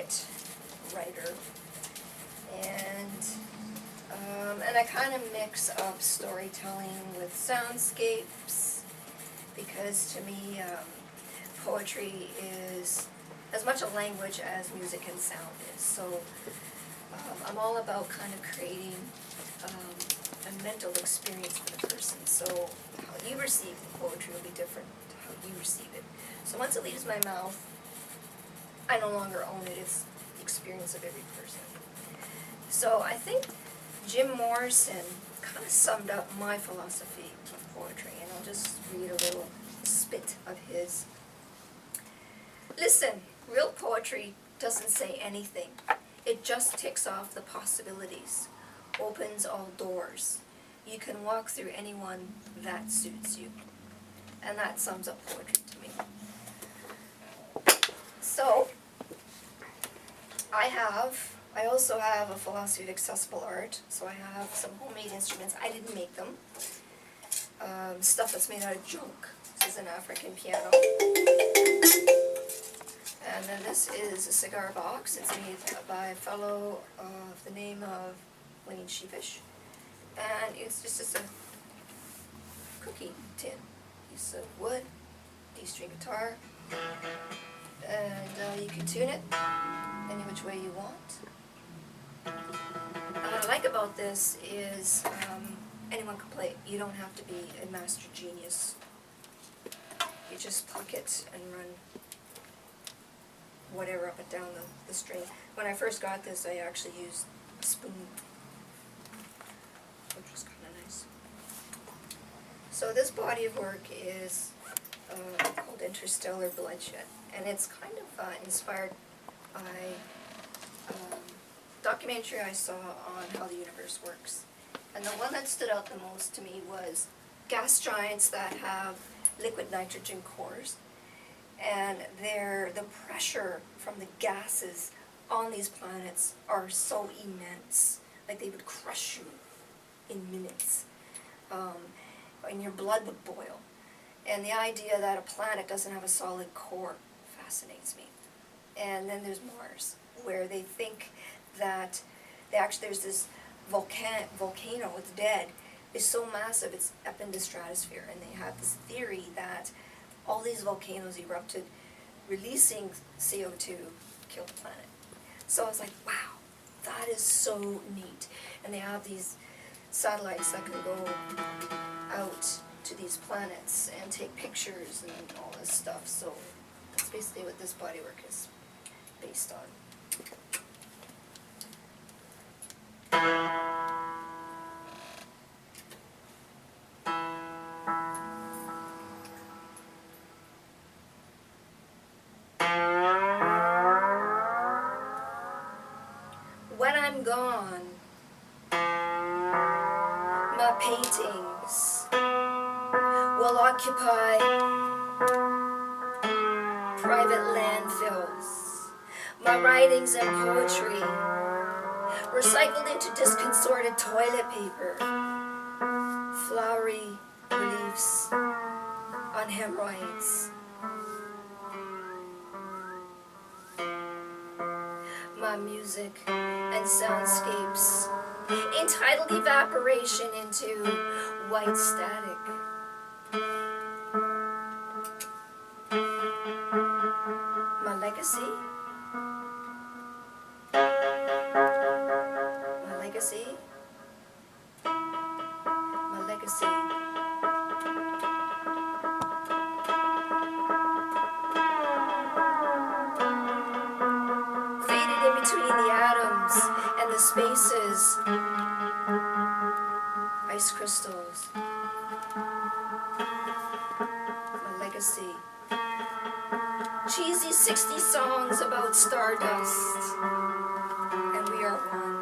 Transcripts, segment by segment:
poet, writer, and I kind of mix up storytelling with soundscapes, because to me, poetry is as much a language as music and sound is. So I'm all about kind of creating a mental experience for the person. So how you receive the poetry will be different to how you receive it. So once it leaves my mouth, I no longer own it. It's the experience of every person. So I think Jim Morrison kind of summed up my philosophy of poetry, and I'll just read a little spit of his. Listen, real poetry doesn't say anything. It just ticks off the possibilities, opens all doors. You can walk through any one that suits you. And that sums up poetry to me. So, I also have a philosophy of accessible art. So I have some homemade instruments. I didn't make them. Stuff that's made out of junk. This is an African piano. And then this is a cigar box. It's made by a fellow of the name of Wayne Sheepish. And it's just a cookie tin. Piece of wood, D-string guitar, and you can tune it any which way you want. What I like about this is anyone can play it. You don't have to be a master genius. You just pluck it and run whatever up and down the string. When I first got this, I actually used a spoon, which was kind of nice. So this body of work is called Interstellar Bloodshed, and it's kind of inspired by a documentary I saw on how the universe works. And the one that stood out the most to me was gas giants that have liquid nitrogen cores, and the pressure from the gases on these planets are so immense, like they would crush you in minutes, and your blood would boil. And the idea that a planet doesn't have a solid core fascinates me. And then there's Mars, where they think that there's this volcano, it's dead, is so massive it's up in the stratosphere, and they have this theory that all these volcanoes erupted, releasing CO2, killed the planet. So I was like, wow, that is so neat. And they have these satellites that can go out to these planets and take pictures and all this stuff. So that's basically what this bodywork is based on. When I'm gone, my paintings will occupy private landfills. My writings and poetry recycled into disconsorted toilet paper, flowery reliefs on hemorrhoids. My music and soundscapes entitled evaporation into white static. My legacy? My legacy? My legacy. Between the atoms and the spaces, ice crystals, my legacy. Cheesy 60 songs about stardust, and we are one.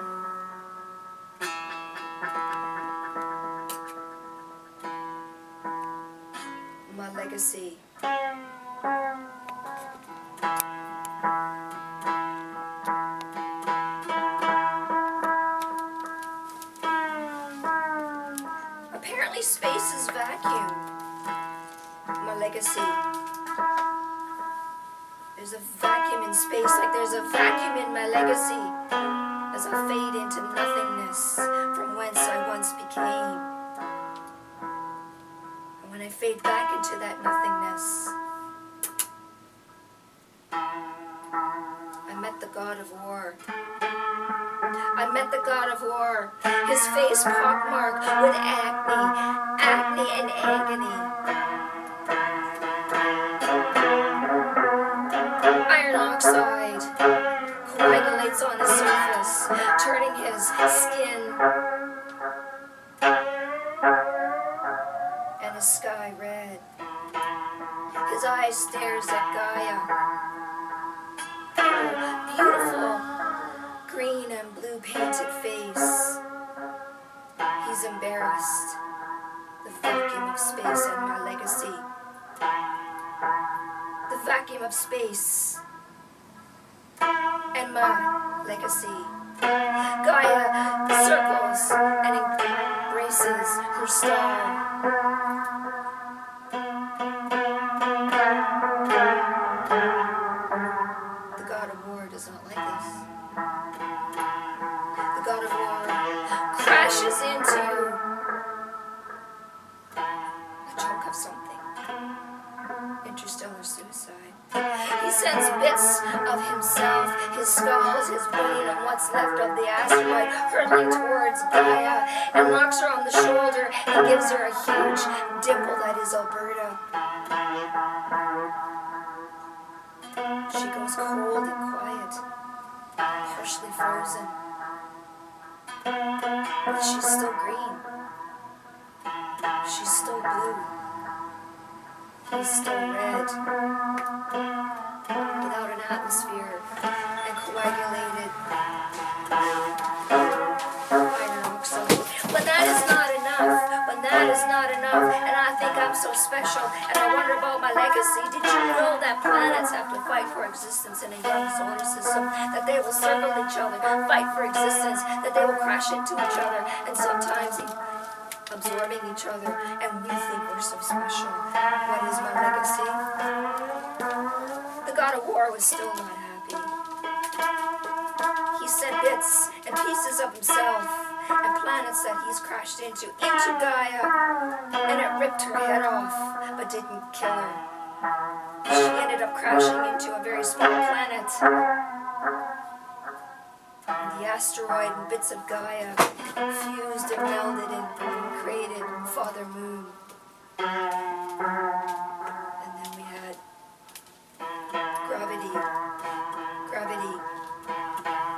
My legacy. Apparently space is vacuum. My legacy There's a vacuum in space, like there's a vacuum in my legacy, as I fade into nothingness from whence I once became. And when I fade back into that nothingness, I met the god of war. I met the god of war, his face pockmarked with acne and agony. Iron oxide coagulates on the surface, turning his skin and his sky red. His eyes stares at Gaia. Beautiful green and blue painted face. He's embarrassed. The vacuum of space and my legacy. The vacuum of space and my legacy. Gaia circles and embraces her star. The god of war does not like this. The god of war crashes into a chunk of something. Interstellar suicide. He sends bits of himself, his skulls, his bone, and what's left of the asteroid hurtling towards Gaia, and knocks her on the shoulder and gives her a huge dimple that is Alberta. She goes cold and quiet, harshly frozen. But she's still green. She's still blue. He's still red. Without an atmosphere and coagulated iron oxide. When that is not enough, and I think I'm so special, and I wonder about my legacy. Did you know that planets have to fight for existence in a young solar system? That they will circle each other, fight for existence, that they will crash into each other, and sometimes absorbing each other, and we think we're so special. What is my legacy? The god of war was still not happy. He sent bits and pieces of himself and planets that he's crashed into Gaia, and it ripped her head off, but didn't kill her. She ended up crashing into a very small planet. And the asteroid and bits of Gaia fused and melded and created Father Moon. And then we had gravity,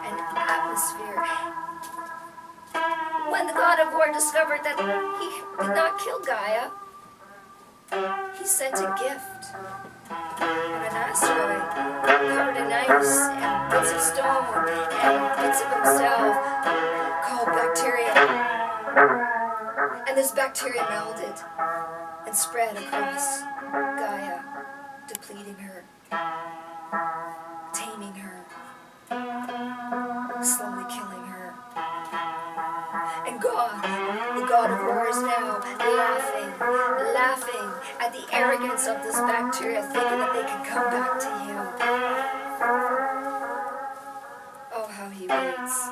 and atmosphere. When the god of war discovered that he did not kill Gaia, he sent a gift of an asteroid covered in ice and bits of stone and bits of himself called bacteria. And this bacteria melded and spread across Gaia, depleting her, taming her, slowly killing her. And God, the god of war, is now laughing at the arrogance of this bacteria, thinking that they can come back to him. Oh, how he waits.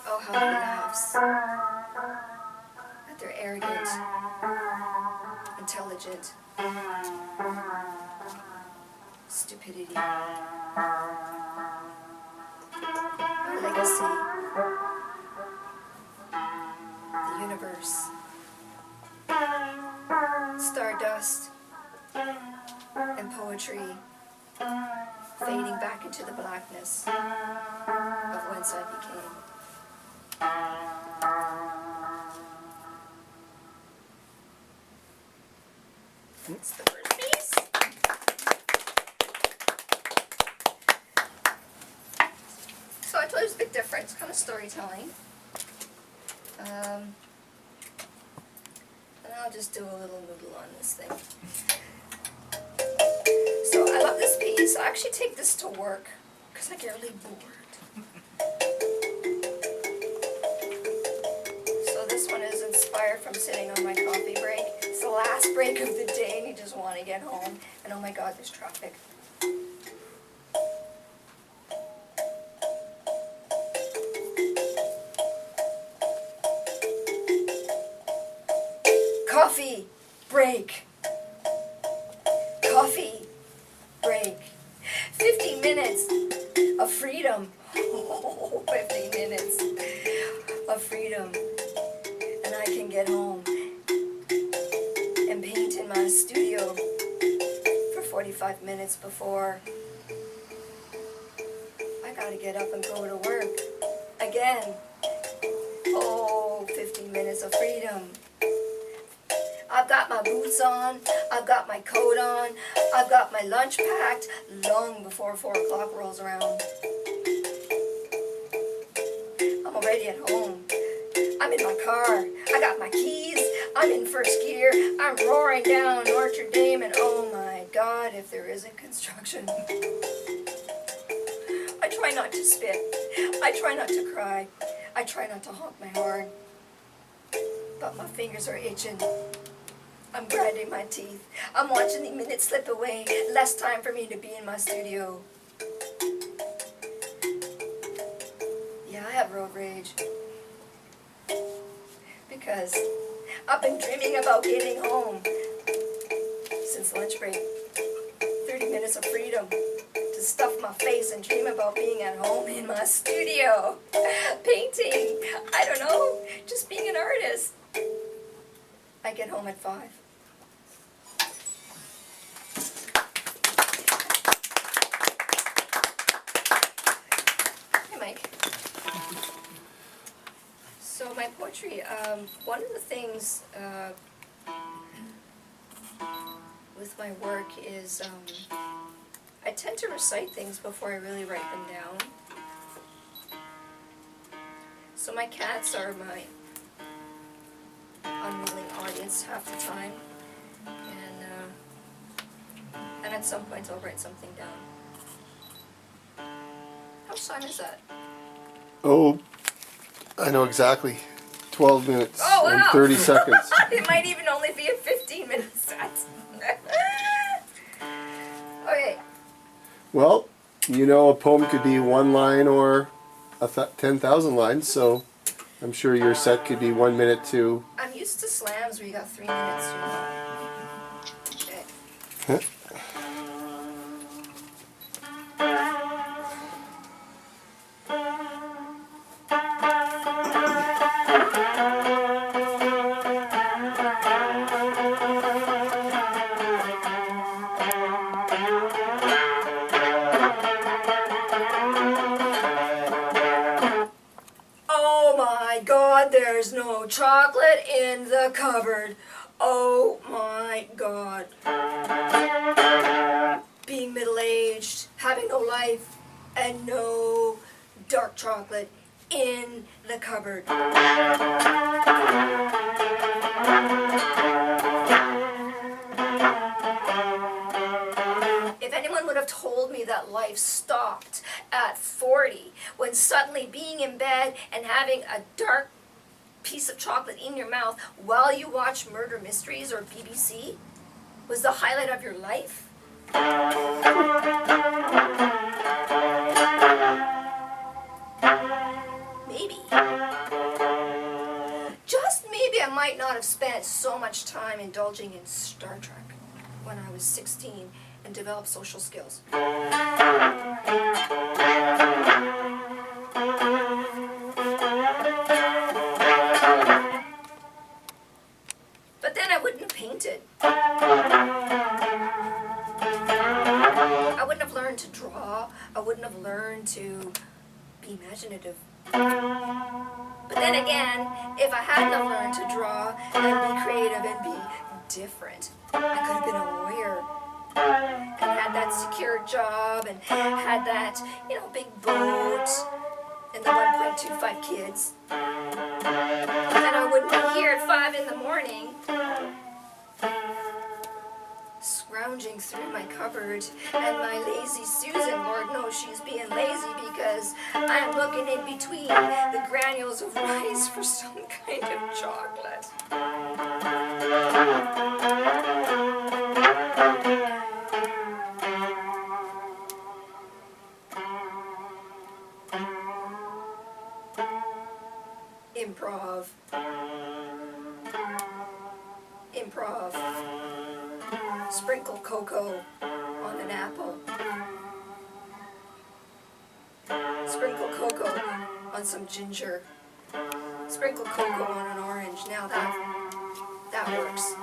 Oh, how he laughs at their arrogant, intelligent stupidity. Our legacy. The universe, stardust, and poetry fading back into the blackness of whence I became. It's the first piece. So I told you it's a bit different. It's kind of storytelling. And I'll just do a little noodle on this thing. So I love this piece. I actually take this to work because I get really bored. So this one is inspired from sitting on my coffee break. It's the last break of the day and you just want to get home, and oh my God, there's traffic. Coffee break. Coffee break. 50 minutes of freedom. Oh, 50 minutes of freedom. And I can get home and paint in my studio for 45 minutes before I gotta get up and go to work again. Oh, 50 minutes of freedom. I've got my boots on, I've got my coat on, I've got my lunch packed long before 4 o'clock rolls around. I'm already at home. I'm in my car. I got my keys. I'm in first gear. I'm roaring down Notre Dame, and oh my God, if there isn't construction. I try not to spit. I try not to cry. I try not to honk my horn. But my fingers are itching. I'm grinding my teeth. I'm watching the minutes slip away. Less time for me to be in my studio. Yeah, I have road rage. Because I've been dreaming about getting home since lunch break. 30 minutes of freedom to stuff my face and dream about being at home in my studio. Painting. I don't know. Just being an artist. I get home at 5. Hey, Mike. So my poetry, one of the things with my work is I tend to recite things before I really write them down. So my cats are my unwilling audience half the time, and at some point I'll write something down. How much time is that? Oh, I know exactly. 12 minutes Oh, wow. and 30 seconds. It might even only be a 15-minute set. Okay. Well, you know, a poem could be 1 line or 10,000 lines, so I'm sure your set could be 1 minute to... I'm used to slams where you got 3 minutes, you know. Okay. Huh? Oh my God, there's no chocolate in the cupboard. Oh my God. Being middle-aged, having no life, and no dark chocolate in the cupboard. If anyone would have told me that life stopped at 40, when suddenly being in bed and having a dark piece of chocolate in your mouth while you watch murder mysteries or BBC was the highlight of your life? Maybe. Just maybe I might not have spent so much time indulging in Star Trek when I was 16 and developed social skills. But then I wouldn't have painted. I wouldn't have learned to draw. I wouldn't have learned to be imaginative. But then again, if I hadn't have learned to draw and be creative and be different, I could have been a lawyer and had that secure job and had that, big boat and the 1.25 kids. And I wouldn't be here at 5 in the morning scrounging through my cupboard and my lazy Susan, Lord knows she's being lazy because I'm looking in between the granules of rice for some kind of chocolate. improv. Sprinkle cocoa on an apple. Sprinkle cocoa on some ginger. Sprinkle cocoa on an orange. Now that works.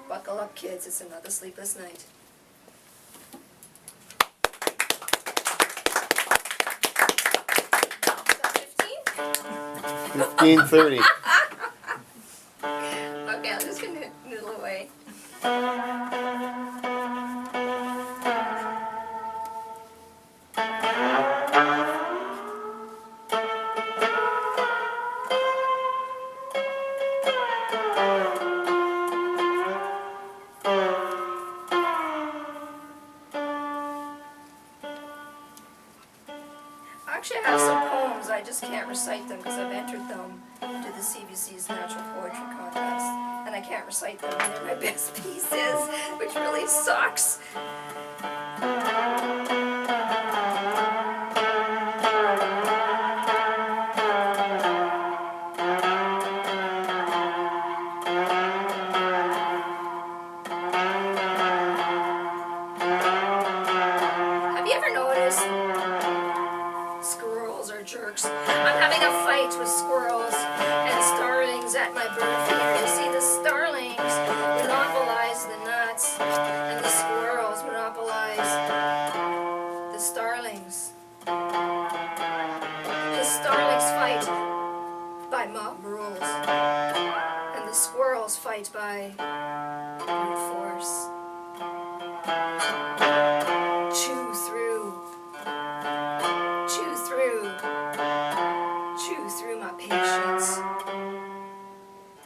Buckle up, kids. It's another sleepless night. Is that 15? 15:30. Okay, I'm just gonna noodle away. Actually, I have some poems. I just can't recite them because I've entered them to the CBC's Natural Poetry Contest, and I can't recite them. And they're my best pieces, which really sucks. Have you ever noticed squirrels are jerks? I'm having a fight with squirrels and starlings at my bird feeder. You see, the starlings monopolize the nuts, and the squirrels monopolize the starlings. The starlings fight by mob rules, and the squirrels fight by brute force. Chew through my patience.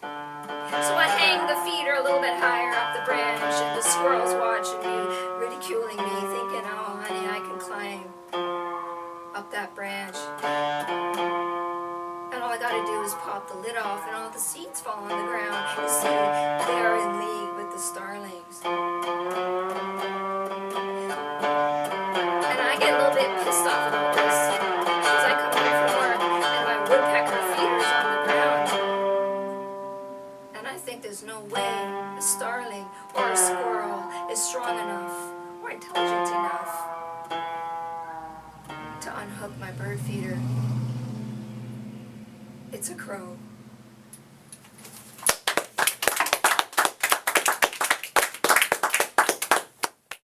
So I hang the feeder a little bit higher up the branch, and the squirrels watching me, ridiculing me, thinking, oh honey, I can climb up that branch. And all I gotta do is pop the lid off, and all the seeds fall on the ground. You see, they are in league with the starlings. And I get a little bit pissed off about this, because I come home from work and my woodpecker feeder's on the ground. And I think there's no way a starling or a squirrel is strong enough or intelligent enough to unhook my bird feeder. It's a crow.